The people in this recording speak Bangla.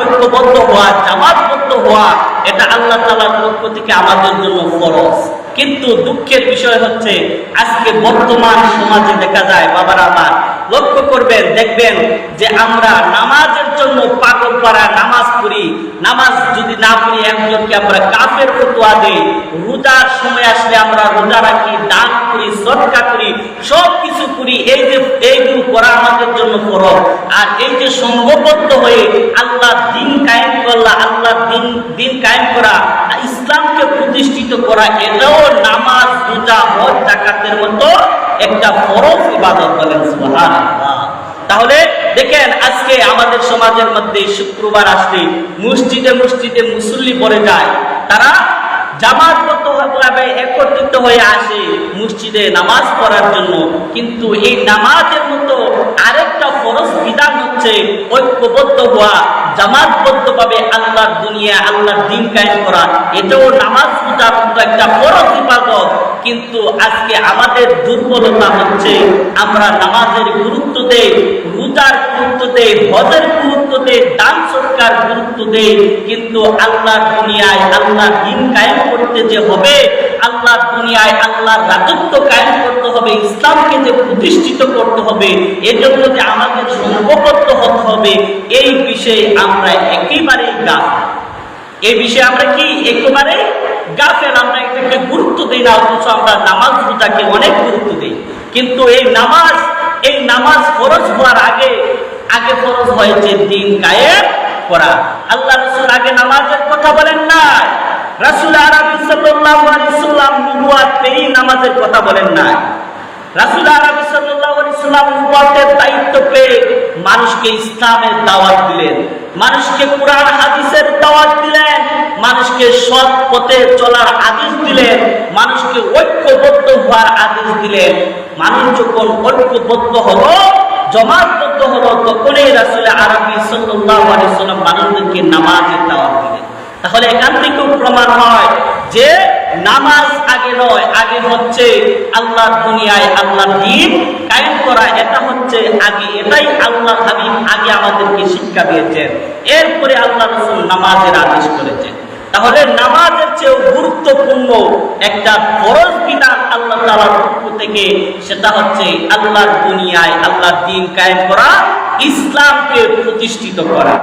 ঐক্যবদ্ধ হওয়া, জামাতবদ্ধ হওয়া, এটা আল্লাহ তাআলার পক্ষ থেকে আমাদের জন্য ফরজ। কিন্তু দুঃখের বিষয় হচ্ছে আজকে বর্তমান সমাজে দেখা যায়, বাবারা আমার লক্ষ্য করবেন, দেখবেন যে আমরা নামাজের জন্য পাগল পাড়া নামাজ পড়ি, নামাজ যদি না পড়ি একজনকে আমরা কাফের ফতোয়া দেই, রোজার সময় আসলে আমরা রোজা রাখি, দান করি, সদকা করি, সব কিছু করি, এই যে এইগুলো করা আমাদের জন্য ফরজ। আর এই যে সংঘবদ্ধ হয়ে আল্লাহ দিন কায়েম করলা, আল্লাহ দিন কায়েম করা, ইসলামকে প্রতিষ্ঠিত করা, এটাও নামাজ, রোজা, হজ, যাকাতের মতো একটা ফরজ ইবাদত। বলেন সুবহানাল্লাহ। তাহলে দেখেন আজকে আমাদের সমাজের মধ্যে শুক্রবার আসলে মসজিদে মসজিদে মুসল্লি পড়ে যায়, তারা জামাতবদ্ধভাবে একত্রিত হয়ে আসে মসজিদে নামাজ পড়ার জন্য। কিন্তু এই নামাজের মতো আরেকটা ফরজ বিধান হচ্ছে ঐক্যবদ্ধ হওয়া, জামাতবদ্ধভাবে আল্লাহর দুনিয়া, আল্লাহর দিন কায়েম করা, এটাও নামাজ পড়ার মতো একটা ফরজ ইবাদত। কিন্তু আজকে আমাদের দুর্বলতা হচ্ছে আমরা নামাজের গুরুত্ব দেই, রোজার গুরুত্ব দেই, হজের গুরুত্ব দেই, দান সদকার গুরুত্ব দেই, কিন্তু আল্লাহর দুনিয়ায় আল্লাহর দিন কায়েম করতে যে হবে, আল্লাহর দুনিয়ায় আল্লাহর রাজত্ব কায়েম করতে হবে, ইসলামকে যে প্রতিষ্ঠিত করতে হবে, এজন্য যে আমাদের সংঘবদ্ধ হতে হবে, এই বিষয়ে আমরা একেবারেই গাফেল। এই বিষয়ে আমরা কি একেবারে গাফেল, আমরা এটাকে গুরুত্ব দিই না, অথচ আমরা নামাজ রোজাকে অনেক গুরুত্ব দিই। কিন্তু এই নামাজ ফরজ হওয়ার আগে ফরজ হয়েছে দিন কায়েম করা। আল্লাহ রাসূল আগে নামাজের কথা বলেন না, রাসূল আরবি সাল্লাল্লাহু আলাইহি সাল্লাম নবুয়ত পেয়ে নামাজের কথা বলেন না। রাসূল আরবি সাল্লাল্লাহু আলাইহি সাল্লাম নবুয়তের দায়িত্ব পেয়ে মানুষকে ইসলামের দাওয়াত দিলেন, মানুষকে কোরআন হাদিসের দাওয়াত দিলেন, মানুষকে সৎ পথে চলার আদেশ দিলেন, মানুষকে ঐক্যবদ্ধ হওয়ার আদেশ দিলেন। মানুষ যখন ঐক্যবদ্ধ হলো, জমাতবদ্ধ হলো, তখনই রাসূল আরবি সাল্লাল্লাহু আলাইহি সাল্লাম মানুষদেরকে নামাজের দাওয়াত দিলেন। তাহলে এখান থেকেও প্রমাণ হয় যে নামাজ আগে নয়, আগে হচ্ছে আল্লাহর দুনিয়ায় আল্লাহর দ্বীন কায়েম করা, এটা হচ্ছে আগে। এটাই আল্লাহ হাবিব আগে আমাদেরকে শিক্ষা দিয়েছেন, এরপরে আল্লাহ রাসূল নামাজের আদেশ করেছেন। তাহলে নামাজের চেয়েও গুরুত্বপূর্ণ একটা ফরজ বিধান আল্লাহ তাআলার পক্ষ থেকে, সেটা হচ্ছে আল্লাহর দুনিয়ায় আল্লাহর দ্বীন কায়েম করা, ইসলামকে প্রতিষ্ঠিত করা।